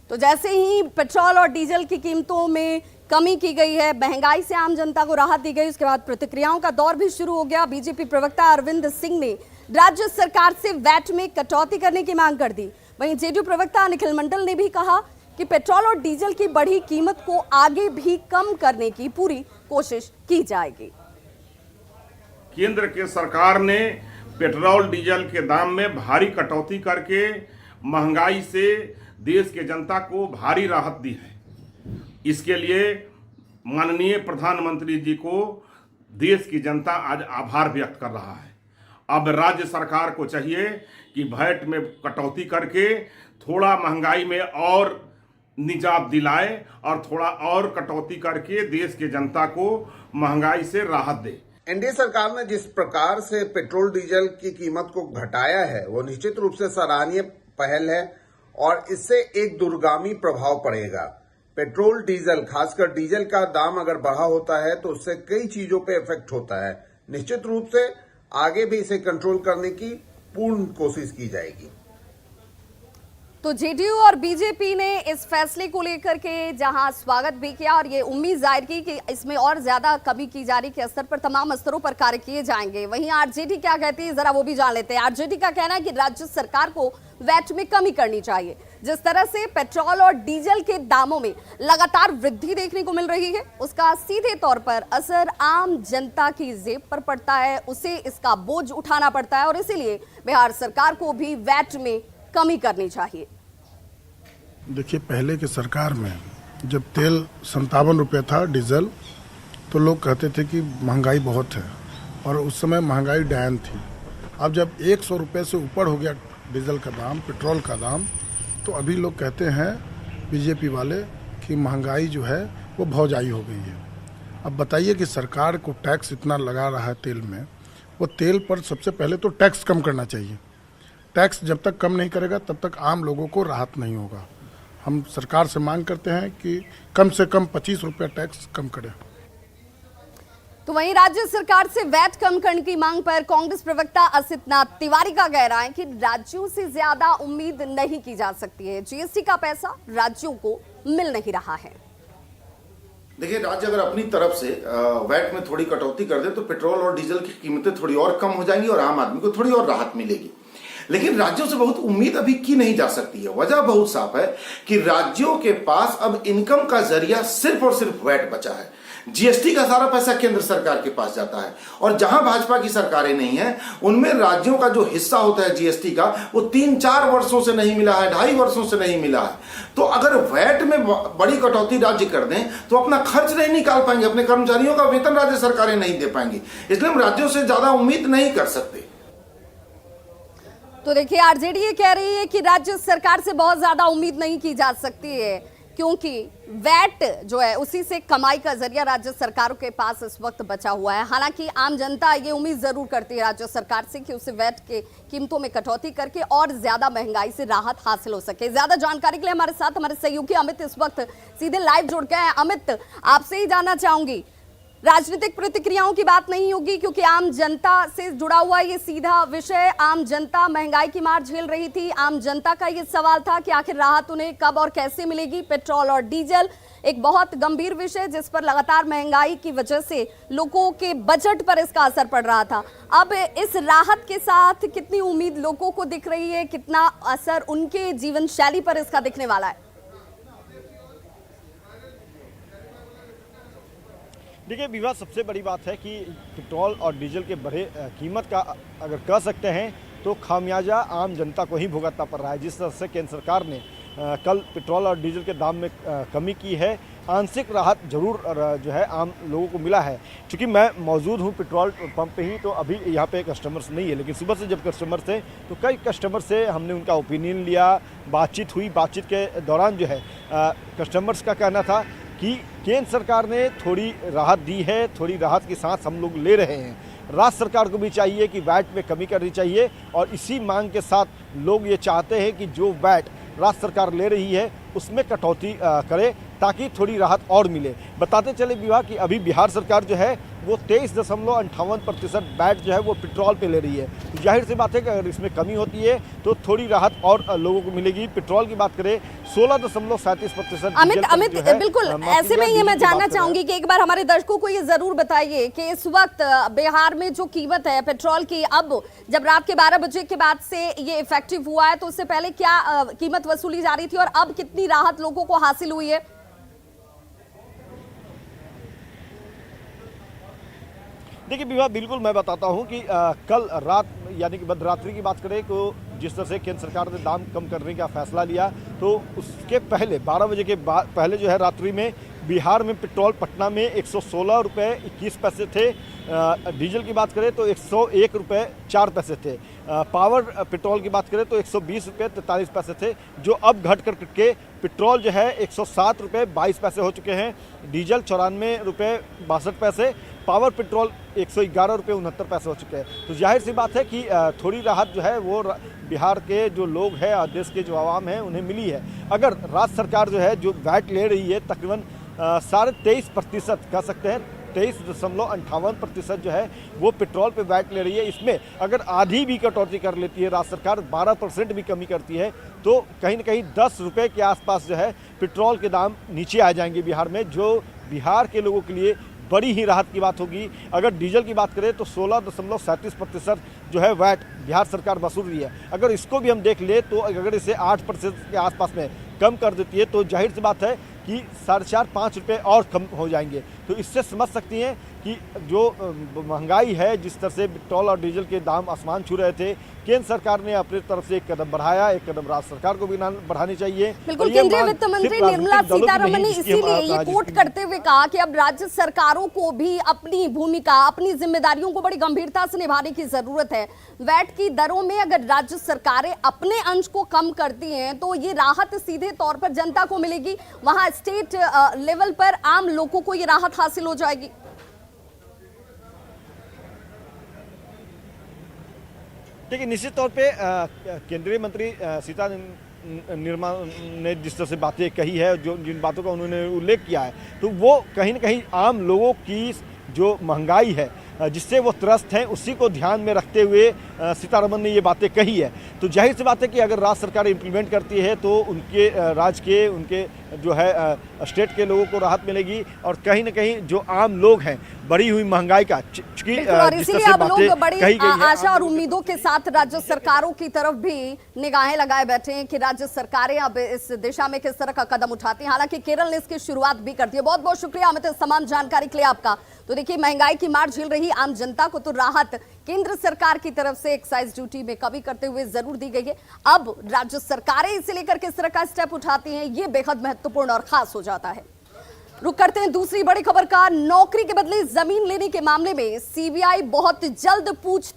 तो जैसे ही पेट्रोल और डीजल की कीमतों में कमी की गई है, महंगाई से आम जनता को राहत दी गई, उसके बाद प्रतिक्रियाओं का दौर भी शुरू हो गया। बीजेपी प्रवक्ता अरविंद सिंह ने राज्य सरकार से वैट में कटौती करने की मांग कर दी। वहीं जेडीयू प्रवक्ता निखिल मंडल ने भी कहा कि पेट्रोल और डीजल की बढ़ी कीमत को आगे भी कम करने की पूरी कोशिश की जाएगी। केंद्र के सरकार ने पेट्रोल डीजल के दाम में भारी कटौती करके महंगाई से देश के जनता को भारी राहत दी है। इसके लिए माननीय प्रधानमंत्री जी को देश की जनता आज आभार व्यक्त कर रहा है। अब राज्य सरकार को चाहिए कि वैट में कटौती करके थोड़ा महंगाई में और निजात दिलाए और थोड़ा और कटौती करके देश के जनता को महंगाई से राहत दे। एनडीए सरकार ने जिस प्रकार से पेट्रोल डीजल की कीमत को घटाया है वो निश्चित रूप से सराहनीय पहल है और इससे एक दूरगामी प्रभाव पड़ेगा। पेट्रोल डीजल, खासकर डीजल का दाम अगर बढ़ा होता है तो उससे कई चीजों पे इफेक्ट होता है। निश्चित रूप से आगे भी इसे कंट्रोल करने की पूर्ण कोशिश की जाएगी। तो जेडीयू और बीजेपी ने इस फैसले को लेकर के जहां स्वागत भी किया और ये उम्मीद जाहिर की कि इसमें और ज्यादा कमी की जा रही के स्तर पर तमाम स्तरों पर कार्य किए जाएंगे। वहीं आरजेडी क्या कहती है, जरा वो भी जान लेते हैं। आरजेडी का कहना है कि राज्य सरकार को वैट में कमी करनी चाहिए। जिस तरह से पेट्रोल और डीजल के दामों में लगातार वृद्धि देखने को मिल रही है, उसका सीधे तौर पर असर आम जनता की जेब पर पड़ता है, उसे इसका बोझ उठाना पड़ता है और इसीलिए बिहार सरकार को भी वैट में कमी करनी चाहिए। देखिए, पहले की सरकार में जब तेल 57 रुपये था डीजल, तो लोग कहते थे कि महंगाई बहुत है और उस समय महंगाई डायन थी। अब जब 100 रुपये से ऊपर हो गया डीजल का दाम, पेट्रोल का दाम, तो अभी लोग कहते हैं बीजेपी वाले कि महंगाई जो है वो भौजाई हो गई है। अब बताइए कि सरकार को टैक्स इतना लगा रहा है तेल में, वो तेल पर सबसे पहले तो टैक्स कम करना चाहिए। टैक्स जब तक कम नहीं करेगा तब तक आम लोगों को राहत नहीं होगा। हम सरकार से मांग करते हैं कि कम से कम 25 रुपये टैक्स कम करें। तो वहीं राज्य सरकार से वैट कम करने की मांग पर कांग्रेस प्रवक्ता असित नाथ तिवारी का कहना है कि राज्यों से ज्यादा उम्मीद नहीं की जा सकती है। जीएसटी का पैसा राज्यों को मिल नहीं रहा है। देखिए, राज्य अगर अपनी तरफ से वैट में थोड़ी कटौती कर दे तो पेट्रोल और डीजल की कीमतें थोड़ी और कम हो जाएंगी और आम आदमी को थोड़ी और राहत मिलेगी। लेकिन राज्यों से बहुत उम्मीद अभी की नहीं जा सकती है। वजह बहुत साफ है कि राज्यों के पास अब इनकम का जरिया सिर्फ और सिर्फ वैट बचा है। जीएसटी का सारा पैसा केंद्र सरकार के पास जाता है और जहां भाजपा की सरकारें नहीं है उनमें राज्यों का जो हिस्सा होता है जीएसटी का वो 3-4 वर्षों से नहीं मिला है, 2.5 वर्षों से नहीं मिला है। तो अगर वैट में बड़ी कटौती राज्य कर दें तो अपना खर्च नहीं निकाल पाएंगे, अपने कर्मचारियों का वेतन राज्य सरकारें नहीं दे पाएंगी। इसलिए हम राज्यों से ज्यादा उम्मीद नहीं कर सकते। तो देखिए, आरजेडी ये कह रही है कि राज्य सरकार से बहुत ज्यादा उम्मीद नहीं की जा सकती है क्योंकि वैट जो है उसी से कमाई का जरिया राज्य सरकारों के पास इस वक्त बचा हुआ है। हालांकि आम जनता ये उम्मीद जरूर करती है राज्य सरकार से कि उसे वैट के कीमतों में कटौती करके और ज्यादा महंगाई से राहत हासिल हो सके। ज्यादा जानकारी के लिए हमारे साथ हमारे सहयोगी अमित इस वक्त सीधे लाइव जुड़ गए हैं। अमित, आपसे ही जानना चाहूंगी, राजनीतिक प्रतिक्रियाओं की बात नहीं होगी क्योंकि आम जनता से जुड़ा हुआ ये सीधा विषय। आम जनता महंगाई की मार झेल रही थी। आम जनता का ये सवाल था कि आखिर राहत उन्हें कब और कैसे मिलेगी। पेट्रोल और डीजल एक बहुत गंभीर विषय जिस पर लगातार महंगाई की वजह से लोगों के बजट पर इसका असर पड़ रहा था। अब इस राहत के साथ कितनी उम्मीद लोगों को दिख रही है, कितना असर उनके जीवन शैली पर इसका दिखने वाला है? देखिए विवाद, सबसे बड़ी बात है कि पेट्रोल और डीजल के बढ़े कीमत का अगर कह सकते हैं तो खामियाजा आम जनता को ही भुगतना पड़ रहा है। जिस तरह से केंद्र सरकार ने कल पेट्रोल और डीजल के दाम में कमी की है, आंशिक राहत जरूर जो है आम लोगों को मिला है। क्योंकि मैं मौजूद हूँ पेट्रोल पंप पे ही, तो अभी यहाँ पे कस्टमर्स नहीं है, लेकिन सुबह से जब कस्टमर थे तो कई कस्टमर से हमने उनका ओपिनियन लिया, बातचीत हुई। बातचीत के दौरान जो है कस्टमर्स का कहना था कि केंद्र सरकार ने थोड़ी राहत दी है, थोड़ी राहत की सांस हम लोग ले रहे हैं। राज्य सरकार को भी चाहिए कि वैट में कमी करनी चाहिए और इसी मांग के साथ लोग ये चाहते हैं कि जो वैट राज्य सरकार ले रही है उसमें कटौती करे ताकि थोड़ी राहत और मिले। बताते चले विवाह कि अभी बिहार सरकार जो है वो 23.58% वैट जो है वो पेट्रोल पे ले रही है। तो जाहिर सी बात है कि अगर इसमें कमी होती है तो थोड़ी राहत और लोगों को मिलेगी। पेट्रोल की बात करें 16.37%। अमित बिल्कुल ऐसे में ये मैं जानना चाहूंगी कि एक बार हमारे दर्शकों को ये जरूर बताइए कि इस वक्त बिहार में जो कीमत है पेट्रोल की, अब जब रात के 12 बजे के बाद से ये इफेक्टिव हुआ है तो उससे पहले क्या कीमत वसूली जा रही थी और अब कितनी राहत लोगों को हासिल हुई है? देखिए विवाह, बिल्कुल मैं बताता हूं कि कल रात यानी कि मध्यरात्रि की बात करें तो जिस तरह से केंद्र सरकार ने दाम कम करने का फैसला लिया तो उसके पहले 12 बजे के बाद पहले जो है रात्रि में बिहार में पेट्रोल पटना में 116 रुपये 21 पैसे थे। डीजल की बात करें तो 101 रुपये 4 पैसे थे। पावर पेट्रोल की बात करें तो 120 रुपये 43 पैसे थे, जो अब घट कर के पेट्रोल जो है 107 रुपये 22 पैसे हो चुके हैं। डीजल 94 रुपये 62 पैसे, पावर पेट्रोल 111 रुपये 69 पैसे हो चुके हैं। तो जाहिर सी बात है कि थोड़ी राहत जो है वो बिहार के जो लोग हैं और देश के जो आवाम हैं उन्हें मिली है। अगर राज्य सरकार जो है जो वैट ले रही है तकरीबन 23.5% कह सकते हैं, 23.58% जो है वो पेट्रोल पे वैट ले रही है। इसमें अगर आधी भी कटौती कर लेती है राज्य सरकार, 12% भी कमी करती है तो कहीं ना कहीं 10 रुपये के आसपास जो है पेट्रोल के दाम नीचे आ जाएंगे बिहार में, जो बिहार के लोगों के लिए बड़ी ही राहत की बात होगी। अगर डीजल की बात करें तो 16.37% जो है वैट बिहार सरकार वसूल रही है। अगर इसको भी हम देख ले तो अगर इसे 8% के आसपास में कम कर देती है तो जाहिर सी बात है कि 4.5-5 रुपये और कम हो जाएंगे। तो इससे समझ सकती हैं कि जो महंगाई है, जिस तरह से पेट्रोल और डीजल के दाम आसमान छू रहे थे, केंद्र सरकार ने अपनी तरफ से एक कदम बढ़ाया, एक कदम राज्य सरकार को भी बढ़ानी चाहिए। बिल्कुल, केंद्रीय वित्त मंत्री निर्मला सीतारमण ने इसीलिए ये कोट करते हुए कहा कि अब राज्य सरकारों को भी अपनी भूमिका, अपनी जिम्मेदारियों को बड़ी गंभीरता से निभाने की जरूरत है। वैट की दरों में अगर राज्य सरकारें अपने अंश को कम करती हैं तो ये राहत सीधे तौर पर जनता को मिलेगी, वहां स्टेट लेवल पर आम लोगों को ये राहत हासिल हो जाएगी। देखिए निश्चित तौर पे केंद्रीय मंत्री निर्मला ने जिस तरह से बातें कही है, जो जिन बातों का उन्होंने उल्लेख किया है, तो वो कहीं ना कहीं आम लोगों की जो महंगाई है जिससे वो त्रस्त हैं उसी को ध्यान में रखते हुए सीतारमण ने ये बातें कही है। तो जाहिर सी बात है कि अगर राज्य सरकार इम्प्लीमेंट करती है तो उनके राज्य के, उनके जो है स्टेट के लोगों को राहत मिलेगी और कहीं ना कहीं जो आम लोग हैं बढ़ी हुई महंगाई का और इसीलिए अब लोग बड़ी आशा और उम्मीदों के साथ राज्य सरकारों की तरफ भी निगाहें लगाए बैठे हैं कि राज्य सरकारें अब इस दिशा में किस तरह का कदम उठाती हैं। हालांकि केरल ने इसकी शुरुआत भी कर दी है। बहुत बहुत शुक्रिया अमित, इस तमाम जानकारी के लिए आपका। तो देखिए, महंगाई की मार झेल रही आम जनता को तो राहत केंद्र सरकार की तरफ से एक्साइज ड्यूटी में कमी करते हुए जरूर दी गई है। अब राज्य सरकारें इसे लेकर किस तरह का स्टेप उठाती हैं, ये बेहद महत्वपूर्ण और खास हो जाता है। रुक करते हैं दूसरी बड़ी खबर का। नौकरी के बदले जमीन लेने के मामले में सीबीआई बहुत जल्द पूछताछ